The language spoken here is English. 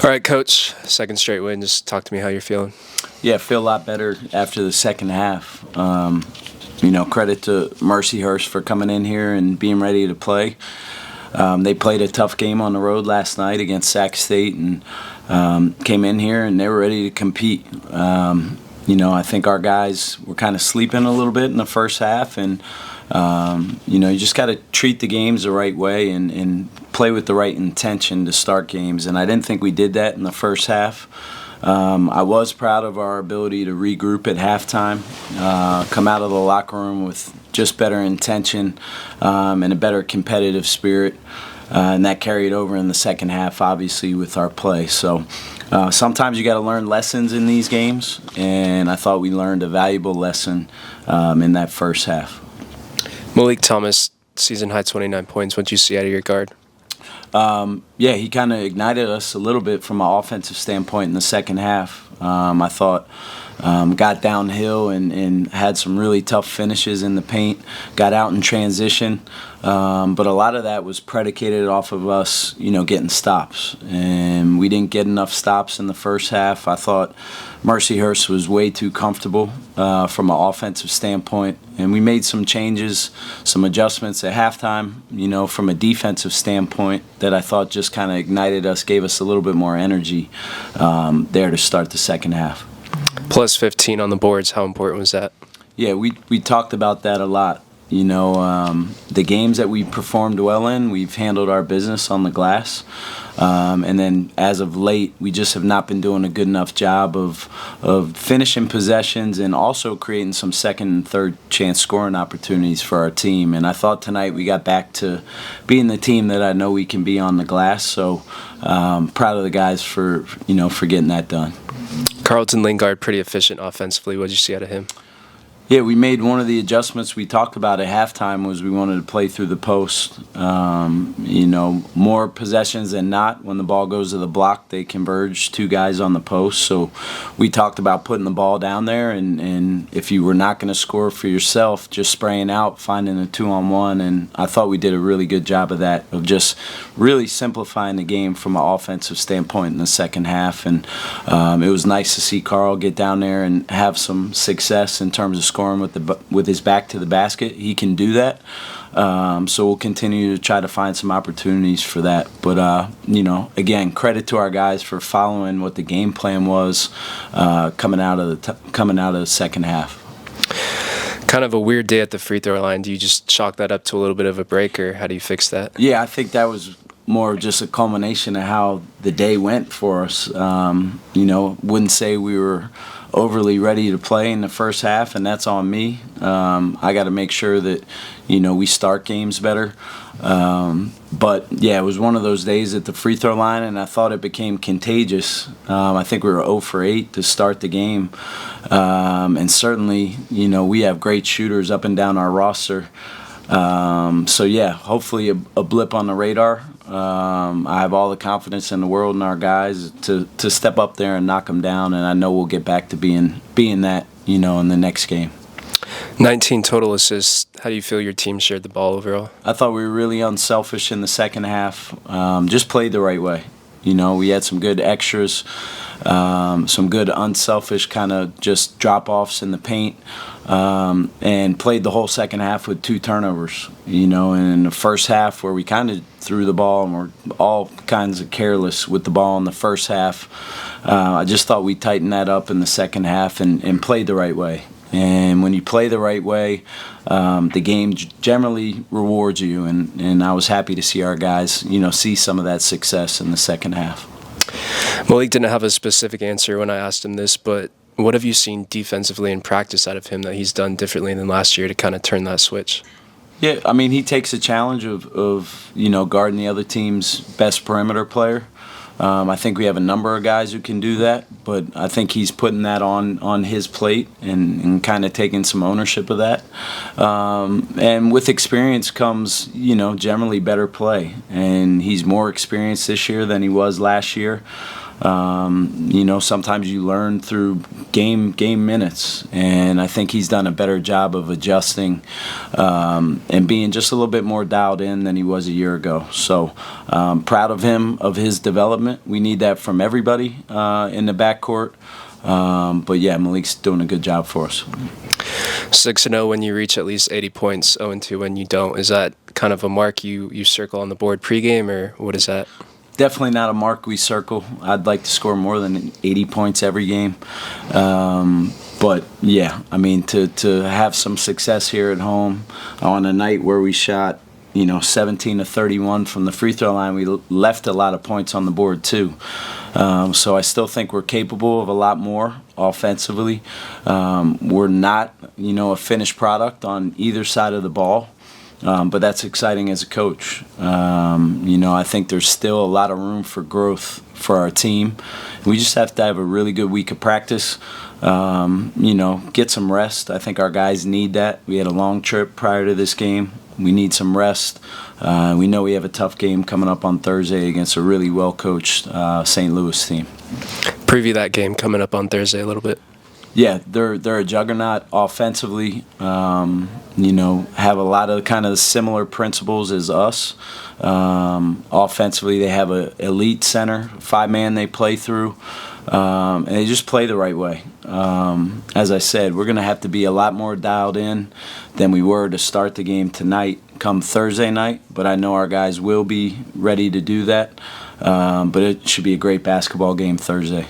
All right, Coach, second straight win. Just talk to me how you're feeling. Yeah, I feel a lot better after the second half. Credit to Mercyhurst for coming in here and being ready to play. They played a tough game on the road last night against Sac State and came in here and they were ready to compete. I think our guys were kind of sleeping a little bit in the first half, and you just got to treat the games the right way and play with the right intention to start games. And I didn't think we did that in the first half. I was proud of our ability to regroup at halftime, come out of the locker room with just better intention and a better competitive spirit. And that carried over in the second half, obviously, with our play. So sometimes you got to learn lessons in these games, and I thought we learned a valuable lesson in that first half. Malik Thomas, season high 29 points. What did you see out of your guard? He kind of ignited us a little bit from an offensive standpoint in the second half. I thought got downhill and had some really tough finishes in the paint, got out in transition, but a lot of that was predicated off of us, getting stops. And we didn't get enough stops in the first half. I thought Mercyhurst was way too comfortable from an offensive standpoint, and we made some changes, some adjustments at halftime, from a defensive standpoint that I thought just kind of ignited us, gave us a little bit more energy there to start the second half. Plus 15 on the boards, how important was that? Yeah, we talked about that a lot. The games that we performed well in, we've handled our business on the glass. And then as of late, we just have not been doing a good enough job of finishing possessions and also creating some second and third chance scoring opportunities for our team. And I thought tonight we got back to being the team that I know we can be on the glass. So proud of the guys for getting that done. Carlton Lingard, pretty efficient offensively. What did you see out of him? Yeah, we made one of the adjustments we talked about at halftime was we wanted to play through the post. More possessions than not, when the ball goes to the block, they converge two guys on the post. So we talked about putting the ball down there, and if you were not going to score for yourself, just spraying out, finding a 2-on-1. And I thought we did a really good job of that, of just really simplifying the game from an offensive standpoint in the second half. And it was nice to see Carl get down there and have some success in terms of scoring with his back to the basket. He can do that. So we'll continue to try to find some opportunities for that. But, again, credit to our guys for following what the game plan was coming out of the second half. Kind of a weird day at the free throw line. Do you just chalk that up to a little bit of a break, or how do you fix that? Yeah, I think that was more just a culmination of how the day went for us. Wouldn't say we were overly ready to play in the first half, and that's on me. I got to make sure that we start games better. But yeah, it was one of those days at the free throw line, and I thought it became contagious. I think we were 0 for 8 to start the game, and certainly we have great shooters up and down our roster. So yeah, hopefully a blip on the radar. I have all the confidence in the world in our guys to step up there and knock them down, and I know we'll get back to being that, in the next game. 19 total assists. How do you feel your team shared the ball overall? I thought we were really unselfish in the second half. Just played the right way. We had some good extras, some good unselfish kind of just drop-offs in the paint, and played the whole second half with 2 turnovers. And in the first half, where we kind of threw the ball and were all kinds of careless with the ball in the first half, I just thought we tightened that up in the second half and played the right way. And when you play the right way, the game generally rewards you. And I was happy to see our guys, see some of that success in the second half. Malik didn't have a specific answer when I asked him this, but what have you seen defensively in practice out of him that he's done differently than last year to kind of turn that switch? Yeah, I mean, he takes a challenge of guarding the other team's best perimeter player. I think we have a number of guys who can do that, but I think he's putting that on his plate and kind of taking some ownership of that. And with experience comes, generally better play. And he's more experienced this year than he was last year. Sometimes you learn through game minutes, and I think he's done a better job of adjusting and being just a little bit more dialed in than he was a year ago. So proud of him, of his development. We need that from everybody in the backcourt. But yeah, Malik's doing a good job for us. 6-0 when you reach at least 80 points, 0-2 when you don't. Is that kind of a mark you circle on the board pregame, or what is that? Definitely not a mark we circle. I'd like to score more than 80 points every game. But yeah, I mean, to have some success here at home on a night where we shot 17 to 31 from the free throw line, we left a lot of points on the board too. So I still think we're capable of a lot more offensively. We're not, a finished product on either side of the ball. But that's exciting as a coach. I think there's still a lot of room for growth for our team. We just have to have a really good week of practice. Get some rest. I think our guys need that. We had a long trip prior to this game. We need some rest. We know we have a tough game coming up on Thursday against a really well-coached St. Louis team. Preview that game coming up on Thursday a little bit. Yeah, they're a juggernaut offensively. Have a lot of kind of similar principles as us. Offensively, they have an elite center, 5-man they play through, and they just play the right way. As I said, we're going to have to be a lot more dialed in than we were to start the game tonight come Thursday night, but I know our guys will be ready to do that. But it should be a great basketball game Thursday.